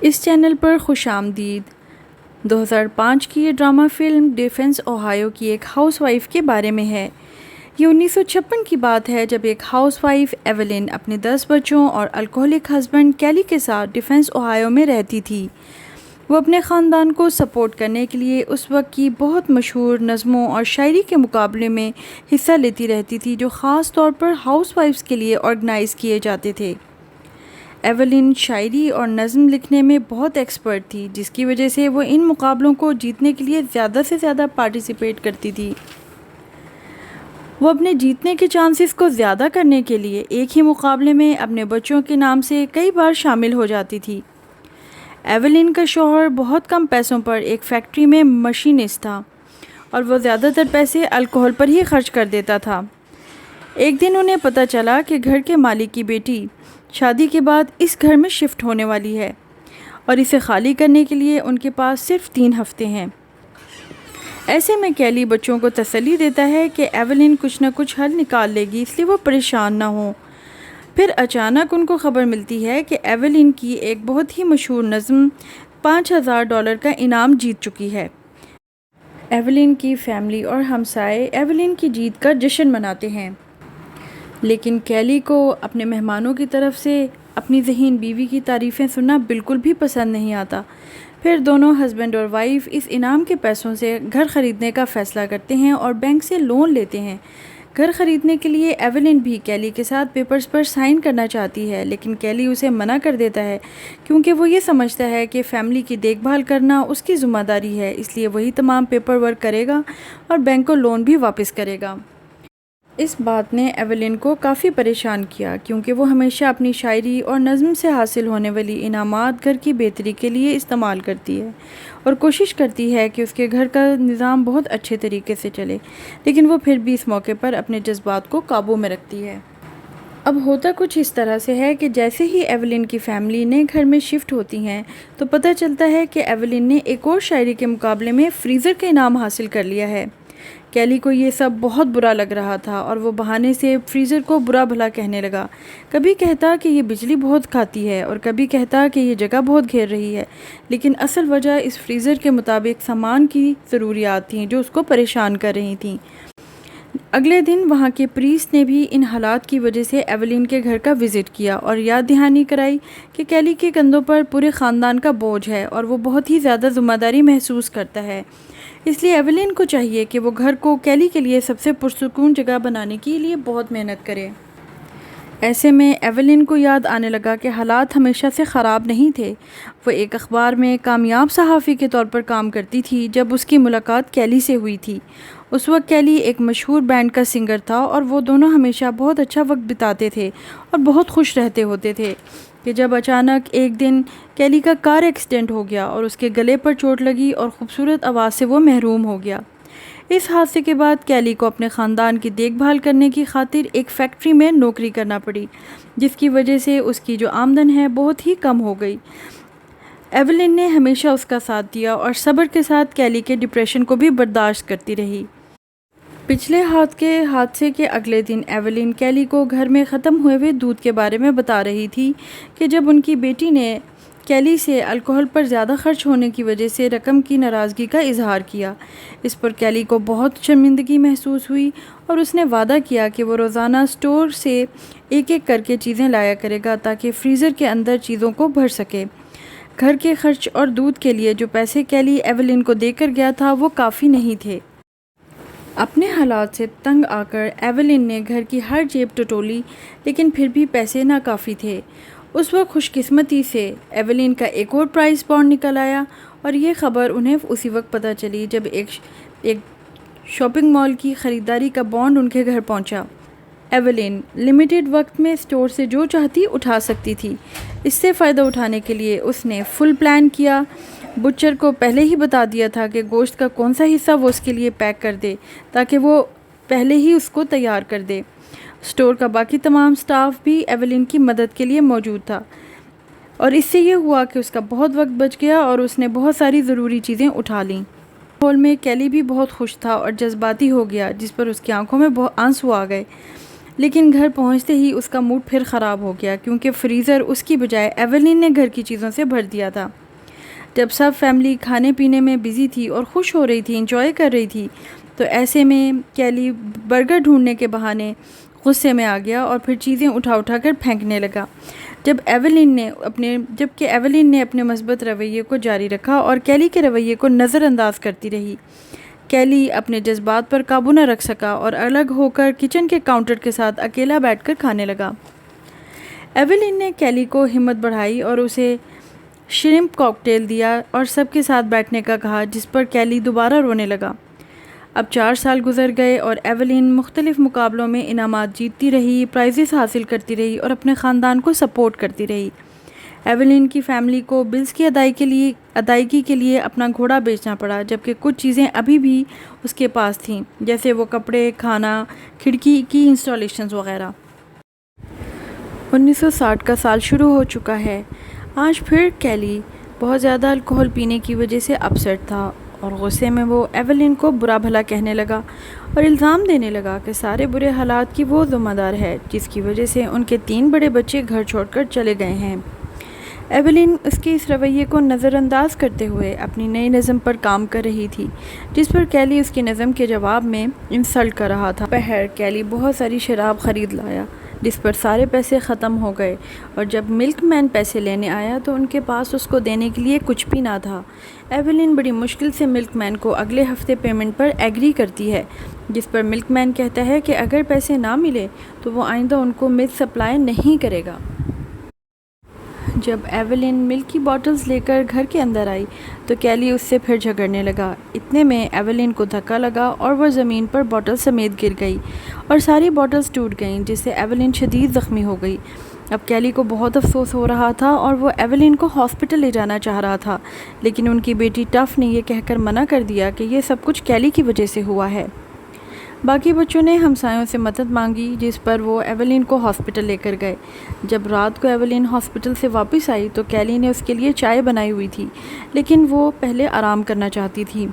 اس channel پر خوش آمدید۔ 2005 کی یہ ڈرامہ فلم ڈیفنس اوہایو کی ایک ہاؤس وائف کے بارے میں ہے۔ یہ 1956 کی بات ہے جب ایک ہاؤس وائف ایولن اپنے 10 بچوں اور الکوہلک ہسبینڈ کیلی کے ساتھ ڈیفنس اوہایو میں رہتی تھی۔ وہ اپنے خاندان کو سپورٹ کرنے کے لیے اس وقت کی بہت مشہور نظموں اور شاعری کے مقابلے میں حصہ لیتی رہتی تھی جو خاص طور پر ہاؤس وائفز کے لیے آرگنائز کیے جاتے تھے۔ ایولن شاعری اور نظم لکھنے میں بہت ایکسپرٹ تھی، جس کی وجہ سے وہ ان مقابلوں کو جیتنے کے لیے زیادہ سے زیادہ پارٹیسپیٹ کرتی تھی۔ وہ اپنے جیتنے کے چانسز کو زیادہ کرنے کے لیے ایک ہی مقابلے میں اپنے بچوں کے نام سے کئی بار شامل ہو جاتی تھی۔ ایولن کا شوہر بہت کم پیسوں پر ایک فیکٹری میں مشینسٹ تھا اور وہ زیادہ تر پیسے الکوہل پر ہی خرچ کر دیتا تھا۔ ایک دن انہیں پتہ چلا کہ گھر کے مالک کی بیٹی شادی کے بعد اس گھر میں شفٹ ہونے والی ہے اور اسے خالی کرنے کے لیے ان کے پاس صرف 3 ہفتے ہیں۔ ایسے میں کیلی بچوں کو تسلی دیتا ہے کہ ایولن کچھ نہ کچھ حل نکال لے گی، اس لیے وہ پریشان نہ ہوں۔ پھر اچانک ان کو خبر ملتی ہے کہ ایولن کی ایک بہت ہی مشہور نظم $5000 کا انعام جیت چکی ہے۔ ایولن کی فیملی اور ہمسائے ایولن کی جیت کا جشن مناتے ہیں، لیکن کیلی کو اپنے مہمانوں کی طرف سے اپنی ذہین بیوی کی تعریفیں سننا بالکل بھی پسند نہیں آتا۔ پھر دونوں ہسبینڈ اور وائف اس انعام کے پیسوں سے گھر خریدنے کا فیصلہ کرتے ہیں اور بینک سے لون لیتے ہیں۔ گھر خریدنے کے لیے ایولن بھی کیلی کے ساتھ پیپرز پر سائن کرنا چاہتی ہے، لیکن کیلی اسے منع کر دیتا ہے کیونکہ وہ یہ سمجھتا ہے کہ فیملی کی دیکھ بھال کرنا اس کی ذمہ داری ہے، اس لیے وہی تمام پیپر ورک کرے گا اور بینک کو لون بھی واپس کرے گا۔ اس بات نے ایولن کو کافی پریشان کیا کیونکہ وہ ہمیشہ اپنی شاعری اور نظم سے حاصل ہونے والی انعامات گھر کی بہتری کے لیے استعمال کرتی ہے اور کوشش کرتی ہے کہ اس کے گھر کا نظام بہت اچھے طریقے سے چلے، لیکن وہ پھر بھی اس موقع پر اپنے جذبات کو قابو میں رکھتی ہے۔ اب ہوتا کچھ اس طرح سے ہے کہ جیسے ہی ایولن کی فیملی نئے گھر میں شفٹ ہوتی ہیں تو پتہ چلتا ہے کہ ایولن نے ایک اور شاعری کے مقابلے میں فریزر کا انعام حاصل کر لیا ہے۔ کیلی کو یہ سب بہت برا لگ رہا تھا اور وہ بہانے سے فریزر کو برا بھلا کہنے لگا۔ کبھی کہتا کہ یہ بجلی بہت کھاتی ہے اور کبھی کہتا کہ یہ جگہ بہت گھیر رہی ہے، لیکن اصل وجہ اس فریزر کے مطابق سامان کی ضروریات تھیں جو اس کو پریشان کر رہی تھیں۔ اگلے دن وہاں کے پریسٹ نے بھی ان حالات کی وجہ سے ایولن کے گھر کا وزٹ کیا اور یاد دہانی کرائی کہ کیلی کے کندھوں پر پورے خاندان کا بوجھ ہے اور وہ بہت ہی زیادہ ذمہ داری محسوس کرتا ہے، اس لیے ایولن کو چاہیے کہ وہ گھر کو کیلی کے لیے سب سے پرسکون جگہ بنانے کے لیے بہت محنت کرے۔ ایسے میں ایولن کو یاد آنے لگا کہ حالات ہمیشہ سے خراب نہیں تھے۔ وہ ایک اخبار میں کامیاب صحافی کے طور پر کام کرتی تھی جب اس کی ملاقات کیلی سے ہوئی تھی۔ اس وقت کیلی ایک مشہور بینڈ کا سنگر تھا اور وہ دونوں ہمیشہ بہت اچھا وقت بتاتے تھے اور بہت خوش رہتے ہوتے تھے کہ جب اچانک ایک دن کیلی کا کار ایکسیڈنٹ ہو گیا اور اس کے گلے پر چوٹ لگی اور خوبصورت آواز سے وہ محروم ہو گیا۔ اس حادثے کے بعد کیلی کو اپنے خاندان کی دیکھ بھال کرنے کی خاطر ایک فیکٹری میں نوکری کرنا پڑی، جس کی وجہ سے اس کی جو آمدن ہے بہت ہی کم ہو گئی۔ ایولن نے ہمیشہ اس کا ساتھ دیا اور صبر کے ساتھ کیلی کے ڈپریشن کو بھی برداشت کرتی رہی۔ پچھلے حادثے کے اگلے دن ایولن کیلی کو گھر میں ختم ہوئے دودھ کے بارے میں بتا رہی تھی کہ جب ان کی بیٹی نے کیلی سے الکوہل پر زیادہ خرچ ہونے کی وجہ سے رقم کی ناراضگی کا اظہار کیا، اس پر کیلی کو بہت شرمندگی محسوس ہوئی اور اس نے وعدہ کیا کہ وہ روزانہ اسٹور سے ایک ایک کر کے چیزیں لایا کرے گا تاکہ فریزر کے اندر چیزوں کو بھر سکے۔ گھر کے خرچ اور دودھ کے لیے جو پیسے کیلی ایولن کو دے کر گیا تھا وہ کافی نہیں تھے۔ اپنے حالات سے تنگ آ کر ایولن نے گھر کی ہر جیب ٹٹولی، لیکن پھر بھی پیسے ناکافی تھے۔ اس وقت خوش قسمتی سے ایولن کا ایک اور پرائز بانڈ نکل آیا اور یہ خبر انہیں اسی وقت پتہ چلی جب ایک شاپنگ مال کی خریداری کا بانڈ ان کے گھر پہنچا۔ ایولن لمیٹڈ وقت میں اسٹور سے جو چاہتی اٹھا سکتی تھی۔ اس سے فائدہ اٹھانے کے لیے اس نے فل پلان کیا۔ بچر کو پہلے ہی بتا دیا تھا کہ گوشت کا کون سا حصہ وہ اس کے لیے پیک کر دے تاکہ وہ پہلے ہی اس کو تیار کر دے۔ اسٹور کا باقی تمام سٹاف بھی ایولن کی مدد کے لیے موجود تھا اور اس سے یہ ہوا کہ اس کا بہت وقت بچ گیا اور اس نے بہت ساری ضروری چیزیں اٹھا لیں۔ ہال میں کیلی بھی بہت خوش تھا اور جذباتی ہو گیا، جس پر اس کی آنکھوں میں بہت آنسو آ گئے۔ لیکن گھر پہنچتے ہی اس کا موڈ پھر خراب ہو گیا کیونکہ فریزر اس کی بجائے ایولین نے گھر کی چیزوں سے بھر دیا تھا۔ جب سب فیملی کھانے پینے میں بزی تھی اور خوش ہو رہی تھی، انجوائے کر رہی تھی، تو ایسے میں کیلی برگر ڈھونڈنے کے بہانے غصے میں آ گیا اور پھر چیزیں اٹھا کر پھینکنے لگا۔ جبکہ ایولین نے اپنے مثبت رویے کو جاری رکھا اور کیلی کے رویے کو نظر انداز کرتی رہی۔ کیلی اپنے جذبات پر قابو نہ رکھ سکا اور الگ ہو کر کچن کے کاؤنٹر کے ساتھ اکیلا بیٹھ کر کھانے لگا۔ ایولین نے کیلی کو ہمت بڑھائی اور اسے شرمپ کاکٹیل دیا اور سب کے ساتھ بیٹھنے کا کہا، جس پر کیلی دوبارہ رونے لگا۔ اب 4 سال گزر گئے اور ایولین مختلف مقابلوں میں انعامات جیتتی رہی، پرائزز حاصل کرتی رہی اور اپنے خاندان کو سپورٹ کرتی رہی۔ ایولین کی فیملی کو بلز کی ادائیگی کے لیے اپنا گھوڑا بیچنا پڑا، جبکہ کچھ چیزیں ابھی بھی اس کے پاس تھیں، جیسے وہ کپڑے، کھانا، کھڑکی کی انسٹالیشنز وغیرہ۔ 1960 کا سال شروع ہو چکا ہے۔ آج پھر کیلی بہت زیادہ الکوہل پینے کی وجہ سے اپسیٹ تھا اور غصے میں وہ ایولین کو برا بھلا کہنے لگا اور الزام دینے لگا کہ سارے برے حالات کی وہ ذمہ دار ہے، جس کی وجہ سے ان کے 3 بڑے بچے گھر چھوڑ کر چلے گئے ہیں۔ ایولین اس کے اس رویے کو نظر انداز کرتے ہوئے اپنی نئی نظم پر کام کر رہی تھی، جس پر کیلی اس کی نظم کے جواب میں انسلٹ کر رہا تھا۔ پہر کیلی بہت ساری شراب خرید لایا، جس پر سارے پیسے ختم ہو گئے، اور جب ملک مین پیسے لینے آیا تو ان کے پاس اس کو دینے کے لیے کچھ بھی نہ تھا۔ ایولین بڑی مشکل سے ملک مین کو اگلے ہفتے پیمنٹ پر ایگری کرتی ہے، جس پر ملک مین کہتا ہے کہ اگر پیسے نہ ملے تو وہ آئندہ ان کو ملک سپلائی نہیں کرے گا۔ جب ایولین ملک کی باٹلز لے کر گھر کے اندر آئی تو کیلی اس سے پھر جھگڑنے لگا۔ اتنے میں ایولین کو دھکا لگا اور وہ زمین پر باٹل سمیت گر گئی اور ساری باٹلز ٹوٹ گئیں، جس سے ایولین شدید زخمی ہو گئی۔ اب کیلی کو بہت افسوس ہو رہا تھا اور وہ ایولین کو ہاسپٹل لے جانا چاہ رہا تھا، لیکن ان کی بیٹی ٹف نے یہ کہہ کر منع کر دیا کہ یہ سب کچھ کیلی کی وجہ سے ہوا ہے۔ باقی بچوں نے ہمسایوں سے مدد مانگی، جس پر وہ ایولین کو ہاسپٹل لے کر گئے۔ جب رات کو ایولین ہاسپٹل سے واپس آئی تو کیلی نے اس کے لیے چائے بنائی ہوئی تھی، لیکن وہ پہلے آرام کرنا چاہتی تھی۔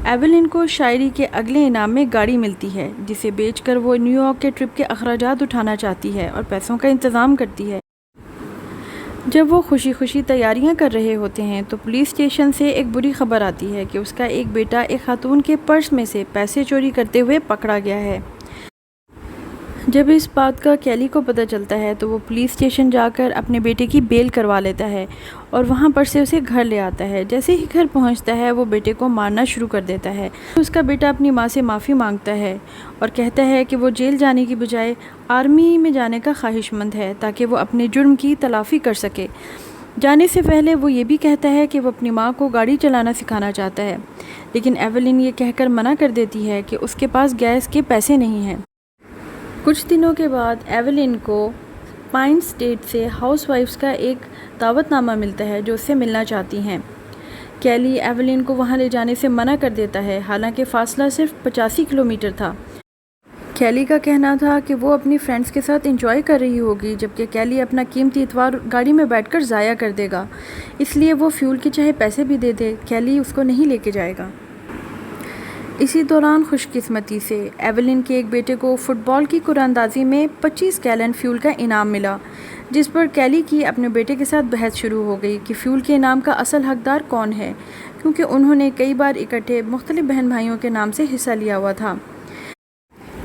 ایولین کو شاعری کے اگلے انعام میں گاڑی ملتی ہے، جسے بیچ کر وہ نیو یارک کے ٹرپ کے اخراجات اٹھانا چاہتی ہے اور پیسوں کا انتظام کرتی ہے۔ جب وہ خوشی خوشی تیاریاں کر رہے ہوتے ہیں تو پولیس اسٹیشن سے ایک بری خبر آتی ہے کہ اس کا ایک بیٹا ایک خاتون کے پرس میں سے پیسے چوری کرتے ہوئے پکڑا گیا ہے۔ جب اس بات کا کیلی کو پتہ چلتا ہے تو وہ پولیس اسٹیشن جا کر اپنے بیٹے کی بیل کروا لیتا ہے اور وہاں پر سے اسے گھر لے آتا ہے۔ جیسے ہی گھر پہنچتا ہے وہ بیٹے کو مارنا شروع کر دیتا ہے۔ اس کا بیٹا اپنی ماں سے معافی مانگتا ہے اور کہتا ہے کہ وہ جیل جانے کی بجائے آرمی میں جانے کا خواہش مند ہے تاکہ وہ اپنے جرم کی تلافی کر سکے۔ جانے سے پہلے وہ یہ بھی کہتا ہے کہ وہ اپنی ماں کو گاڑی چلانا سکھانا چاہتا ہے، لیکن ایولین یہ کہہ کر منع کر دیتی ہے کہ اس کے پاس گیس کے پیسے نہیں ہیں۔ کچھ دنوں کے بعد ایولین کو پائن اسٹیٹ سے ہاؤس وائفز کا ایک دعوت نامہ ملتا ہے جو اس سے ملنا چاہتی ہیں۔ کیلی ایولین کو وہاں لے جانے سے منع کر دیتا ہے، حالانکہ فاصلہ صرف 85 کلومیٹر تھا۔ کیلی کا کہنا تھا کہ وہ اپنی فرینڈز کے ساتھ انجوائے کر رہی ہوگی، جبکہ کیلی اپنا قیمتی اتوار گاڑی میں بیٹھ کر ضائع کر دے گا، اس لیے وہ فیول کے چاہے پیسے بھی دے دے، کیلی اس کو نہیں لے کے جائے گا۔ اسی دوران خوش قسمتی سے ایولین کے ایک بیٹے کو فٹ بال کی قرعہ اندازی میں 25 گیلن فیول کا انعام ملا، جس پر کیلی کی اپنے بیٹے کے ساتھ بحث شروع ہو گئی کہ فیول کے انعام کا اصل حقدار کون ہے، کیونکہ انہوں نے کئی بار اکٹھے مختلف بہن بھائیوں کے نام سے حصہ لیا ہوا تھا۔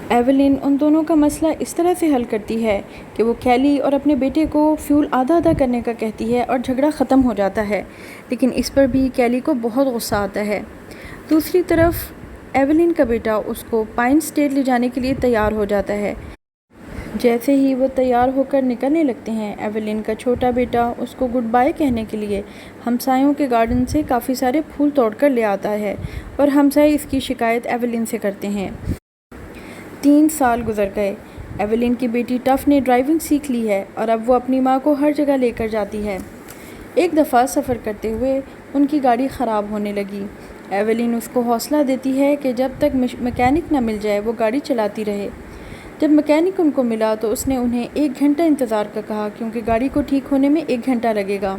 ایولین ان دونوں کا مسئلہ اس طرح سے حل کرتی ہے کہ وہ کیلی اور اپنے بیٹے کو فیول آدھا آدھا کرنے کا کہتی ہے اور جھگڑا ختم ہو جاتا ہے، لیکن اس پر بھی کیلی کو بہت غصہ آتا ہے۔ دوسری طرف ایولین کا بیٹا اس کو پائن اسٹیٹ لے جانے کے لیے تیار ہو جاتا ہے۔ جیسے ہی وہ تیار ہو کر نکلنے لگتے ہیں، ایولین کا چھوٹا بیٹا اس کو گڈ بائی کہنے کے لیے ہمسایوں کے گارڈن سے کافی سارے پھول توڑ کر لے آتا ہے اور ہمسائے اس کی شکایت ایولین سے کرتے ہیں۔ 3 سال گزر گئے۔ ایولین کی بیٹی ٹف نے ڈرائیونگ سیکھ لی ہے اور اب وہ اپنی ماں کو ہر جگہ لے کر جاتی ہے۔ ایک دفعہ سفر کرتے ہوئے ان کی گاڑی خراب ہونے لگی۔ ایولین اس کو حوصلہ دیتی ہے کہ جب تک میکینک نہ مل جائے وہ گاڑی چلاتی رہے۔ جب میکینک ان کو ملا تو اس نے انہیں 1 گھنٹہ انتظار کا کہا، کیونکہ گاڑی کو ٹھیک ہونے میں 1 گھنٹہ لگے گا۔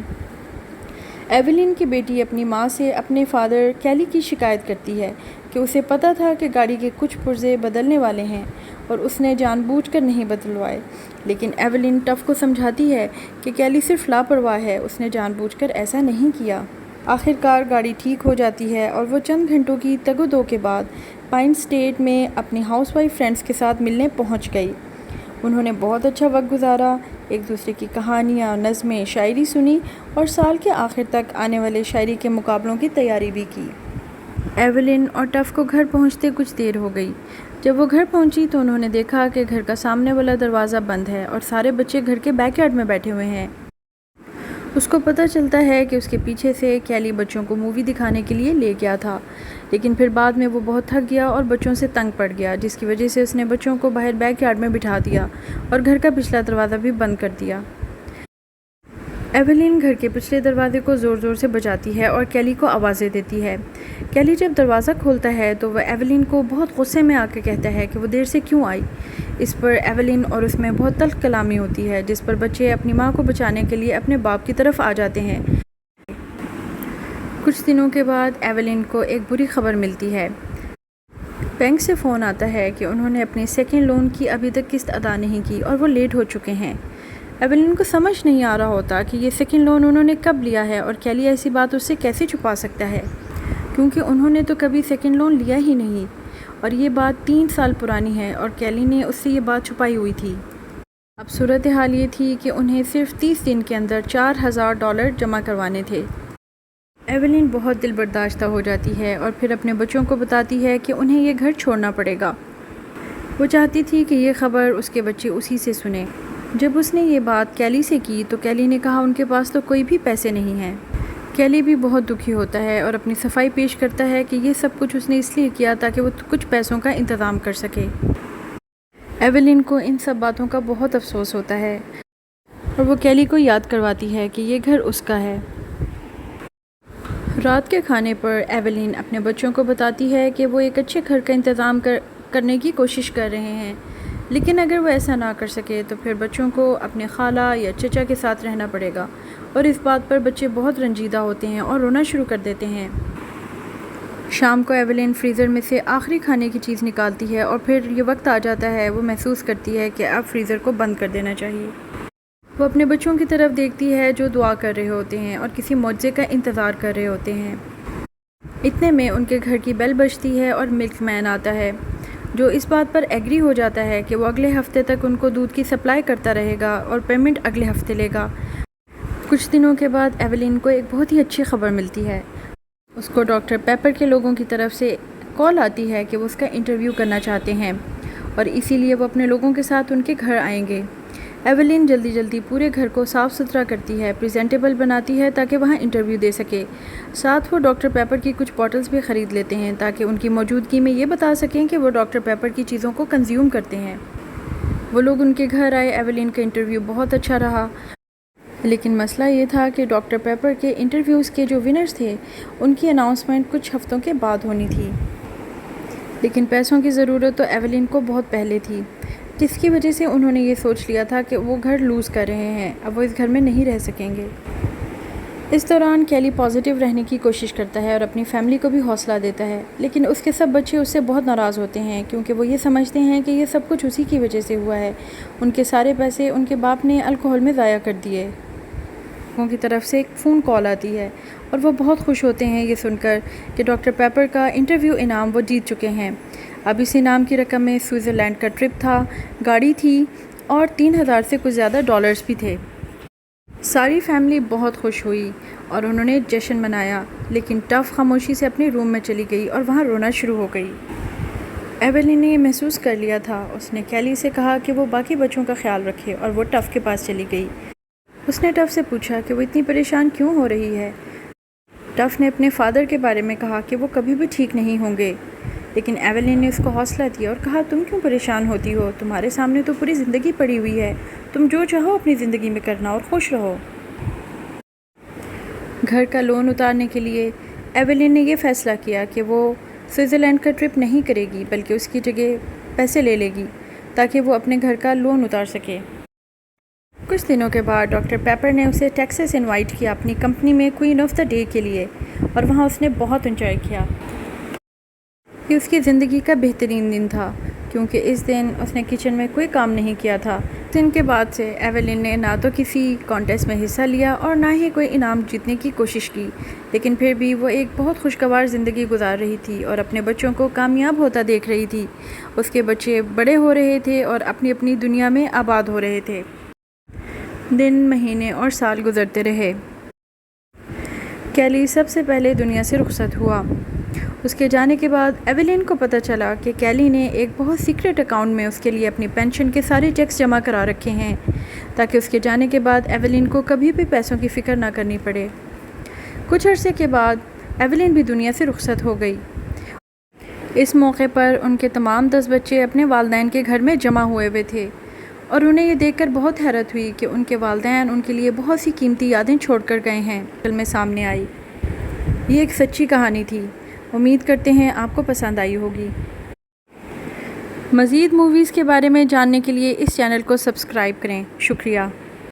ایولین کی بیٹی اپنی ماں سے اپنے فادر کیلی کی شکایت کرتی ہے کہ اسے پتہ تھا کہ گاڑی کے کچھ پرزے بدلنے والے ہیں اور اس نے جان بوجھ کر نہیں بدلوائے، لیکن ایولین ٹف کو سمجھاتی ہے کہ کیلی صرف لاپرواہ ہے، اس نے جان بوجھ کر ایسا نہیں کیا۔ آخر کار گاڑی ٹھیک ہو جاتی ہے اور وہ چند گھنٹوں کی تگ و دو کے بعد پائن اسٹیٹ میں اپنی ہاؤس وائف فرینڈز کے ساتھ ملنے پہنچ گئی۔ انہوں نے بہت اچھا وقت گزارا، ایک دوسرے کی کہانیاں، نظمیں، شاعری سنی اور سال کے آخر تک آنے والے شاعری کے مقابلوں کی تیاری بھی کی۔ ایولین اور ٹف کو گھر پہنچتے کچھ دیر ہو گئی۔ جب وہ گھر پہنچی تو انہوں نے دیکھا کہ گھر کا سامنے والا دروازہ بند ہے اور سارے بچے گھر کے بیک یارڈ میں بیٹھے ہوئے ہیں۔ اس کو پتہ چلتا ہے کہ اس کے پیچھے سے کیلی بچوں کو مووی دکھانے کے لیے لے گیا تھا، لیکن پھر بعد میں وہ بہت تھک گیا اور بچوں سے تنگ پڑ گیا، جس کی وجہ سے اس نے بچوں کو باہر بیک یارڈ میں بٹھا دیا اور گھر کا پچھلا دروازہ بھی بند کر دیا۔ ایولین گھر کے پچھلے دروازے کو زور زور سے بجاتی ہے اور کیلی کو آوازیں دیتی ہے۔ کیلی جب دروازہ کھولتا ہے تو وہ ایولین کو بہت غصے میں آ کے کہتا ہے کہ وہ دیر سے کیوں آئی۔ اس پر ایولین اور اس میں بہت تلخ کلامی ہوتی ہے، جس پر بچے اپنی ماں کو بچانے کے لیے اپنے باپ کی طرف آ جاتے ہیں۔ کچھ دنوں کے بعد ایولین کو ایک بری خبر ملتی ہے۔ بینک سے فون آتا ہے کہ انہوں نے اپنے سیکنڈ لون کی ابھی تک قسط ادا نہیں کی اور وہ لیٹ ہو چکے ہیں۔ ایولین کو سمجھ نہیں آ رہا ہوتا کہ یہ سیکنڈ لون انہوں نے کب لیا ہے اور کیلی ایسی بات اس سے کیسے چھپا سکتا ہے، کیونکہ انہوں نے تو کبھی سیکنڈ لون لیا ہی نہیں اور یہ بات 3 سال پرانی ہے اور کیلی نے اس سے یہ بات چھپائی ہوئی تھی۔ اب صورتحال یہ تھی کہ انہیں صرف 30 دن کے اندر $4000 جمع کروانے تھے۔ ایولین بہت دل برداشتہ ہو جاتی ہے اور پھر اپنے بچوں کو بتاتی ہے کہ انہیں یہ گھر چھوڑنا پڑے گا۔ وہ چاہتی تھی کہ یہ خبر اس کے بچے اسی سے سنیں۔ جب اس نے یہ بات کیلی سے کی تو کیلی نے کہا ان کے پاس تو کوئی بھی پیسے نہیں ہیں۔ کیلی بھی بہت دکھی ہوتا ہے اور اپنی صفائی پیش کرتا ہے کہ یہ سب کچھ اس نے اس لیے کیا تاکہ وہ کچھ پیسوں کا انتظام کر سکے۔ ایولین کو ان سب باتوں کا بہت افسوس ہوتا ہے اور وہ کیلی کو یاد کرواتی ہے کہ یہ گھر اس کا ہے۔ رات کے کھانے پر ایولین اپنے بچوں کو بتاتی ہے کہ وہ ایک اچھے گھر کا انتظام کرنے کی کوشش کر رہے ہیں، لیکن اگر وہ ایسا نہ کر سکے تو پھر بچوں کو اپنے خالہ یا چچا کے ساتھ رہنا پڑے گا، اور اس بات پر بچے بہت رنجیدہ ہوتے ہیں اور رونا شروع کر دیتے ہیں۔ شام کو ایولین فریزر میں سے آخری کھانے کی چیز نکالتی ہے اور پھر یہ وقت آ جاتا ہے، وہ محسوس کرتی ہے کہ اب فریزر کو بند کر دینا چاہیے۔ وہ اپنے بچوں کی طرف دیکھتی ہے جو دعا کر رہے ہوتے ہیں اور کسی معجزے کا انتظار کر رہے ہوتے ہیں۔ اتنے میں ان کے گھر کی بیل بجتی ہے اور ملک مین آتا ہے، جو اس بات پر ایگری ہو جاتا ہے کہ وہ اگلے ہفتے تک ان کو دودھ کی سپلائی کرتا رہے گا اور پیمنٹ اگلے ہفتے لے گا۔ کچھ دنوں کے بعد ایولین کو ایک بہت ہی اچھی خبر ملتی ہے۔ اس کو ڈاکٹر پیپر کے لوگوں کی طرف سے کال آتی ہے کہ وہ اس کا انٹرویو کرنا چاہتے ہیں اور اسی لیے وہ اپنے لوگوں کے ساتھ ان کے گھر آئیں گے۔ ایولین جلدی جلدی پورے گھر کو صاف ستھرا کرتی ہے، پریزنٹیبل بناتی ہے تاکہ وہاں انٹرویو دے سکے۔ ساتھ وہ ڈاکٹر پیپر کی کچھ بوٹلز بھی خرید لیتے ہیں تاکہ ان کی موجودگی میں یہ بتا سکیں کہ وہ ڈاکٹر پیپر کی چیزوں کو کنزیوم کرتے ہیں۔ وہ لوگ ان کے گھر آئے۔ ایولین کا انٹرویو بہت اچھا رہا، لیکن مسئلہ یہ تھا کہ ڈاکٹر پیپر کے انٹرویوز کے جو ونرز تھے ان کی اناؤنسمنٹ کچھ ہفتوں کے بعد ہونی تھی، لیکن پیسوں کی ضرورت تو ایولین کو بہت پہلے تھی، جس کی وجہ سے انہوں نے یہ سوچ لیا تھا کہ وہ گھر لوز کر رہے ہیں، اب وہ اس گھر میں نہیں رہ سکیں گے۔ اس دوران کیلی پازیٹیو رہنے کی کوشش کرتا ہے اور اپنی فیملی کو بھی حوصلہ دیتا ہے، لیکن اس کے سب بچے اس سے بہت ناراض ہوتے ہیں کیونکہ وہ یہ سمجھتے ہیں کہ یہ سب کچھ اسی کی وجہ سے ہوا ہے۔ ان کے سارے پیسے ان کے باپ نے الکحل میں ضائع کر دیے۔ لوگوں کی طرف سے ایک فون کال آتی ہے اور وہ بہت خوش ہوتے ہیں یہ سن کر کہ ڈاکٹر پیپر کا انٹرویو انعام وہ جیت چکے ہیں۔ اب اس انعام کی رقم میں سوئٹزرلینڈ کا ٹرپ تھا، گاڑی تھی اور 3000 سے کچھ زیادہ ڈالرز بھی تھے۔ ساری فیملی بہت خوش ہوئی اور انہوں نے جشن منایا، لیکن ٹف خاموشی سے اپنے روم میں چلی گئی اور وہاں رونا شروع ہو گئی۔ ایولین نے یہ محسوس کر لیا تھا۔ اس نے کیلی سے کہا کہ وہ باقی بچوں کا خیال رکھے اور وہ ٹف کے پاس چلی گئی۔ اس نے ٹف سے پوچھا کہ وہ اتنی پریشان کیوں ہو رہی ہے۔ ٹف نے اپنے فادر کے بارے میں کہا کہ وہ کبھی بھی ٹھیک نہیں ہوں گے، لیکن ایولین نے اس کو حوصلہ دیا اور کہا تم کیوں پریشان ہوتی ہو، تمہارے سامنے تو پوری زندگی پڑی ہوئی ہے، تم جو چاہو اپنی زندگی میں کرنا اور خوش رہو۔ گھر کا لون اتارنے کے لیے ایولین نے یہ فیصلہ کیا کہ وہ سوئٹزرلینڈ کا ٹرپ نہیں کرے گی بلکہ اس کی جگہ پیسے لے لے گی تاکہ وہ اپنے گھر کا لون اتار سکے۔ کچھ دنوں کے بعد ڈاکٹر پیپر نے اسے ٹیکساس انوائٹ کیا اپنی کمپنی میں کوئین آف دا ڈے کے لیے، اور وہاں اس نے بہت انجوائے کیا۔ یہ اس کی زندگی کا بہترین دن تھا کیونکہ اس دن اس نے کچن میں کوئی کام نہیں کیا تھا۔ اس دن کے بعد سے ایولن نے نہ تو کسی کانٹیسٹ میں حصہ لیا اور نہ ہی کوئی انعام جیتنے کی کوشش کی، لیکن پھر بھی وہ ایک بہت خوشگوار زندگی گزار رہی تھی اور اپنے بچوں کو کامیاب ہوتا دیکھ رہی تھی۔ اس کے بچے بڑے ہو رہے تھے اور اپنی اپنی دنیا میں آباد ہو رہے تھے۔ دن، مہینے اور سال گزرتے رہے۔ کیلی سب سے پہلے دنیا سے رخصت ہوا۔ اس کے جانے کے بعد ایولن کو پتہ چلا کہ کیلی نے ایک بہت سیکرٹ اکاؤنٹ میں اس کے لیے اپنی پینشن کے سارے چیکس جمع کرا رکھے ہیں تاکہ اس کے جانے کے بعد ایولن کو کبھی بھی پیسوں کی فکر نہ کرنی پڑے۔ کچھ عرصے کے بعد ایولن بھی دنیا سے رخصت ہو گئی۔ اس موقع پر ان کے تمام 10 بچے اپنے والدین کے گھر میں جمع ہوئے تھے اور انہیں یہ دیکھ کر بہت حیرت ہوئی کہ ان کے والدین ان کے لیے بہت سی قیمتی یادیں چھوڑ کر گئے ہیں۔ فلم میں سامنے آئی۔ یہ ایک سچی کہانی تھی۔ امید کرتے ہیں آپ کو پسند آئی ہوگی۔ مزید موویز کے بارے میں جاننے کے لیے اس چینل کو سبسکرائب کریں۔ شکریہ۔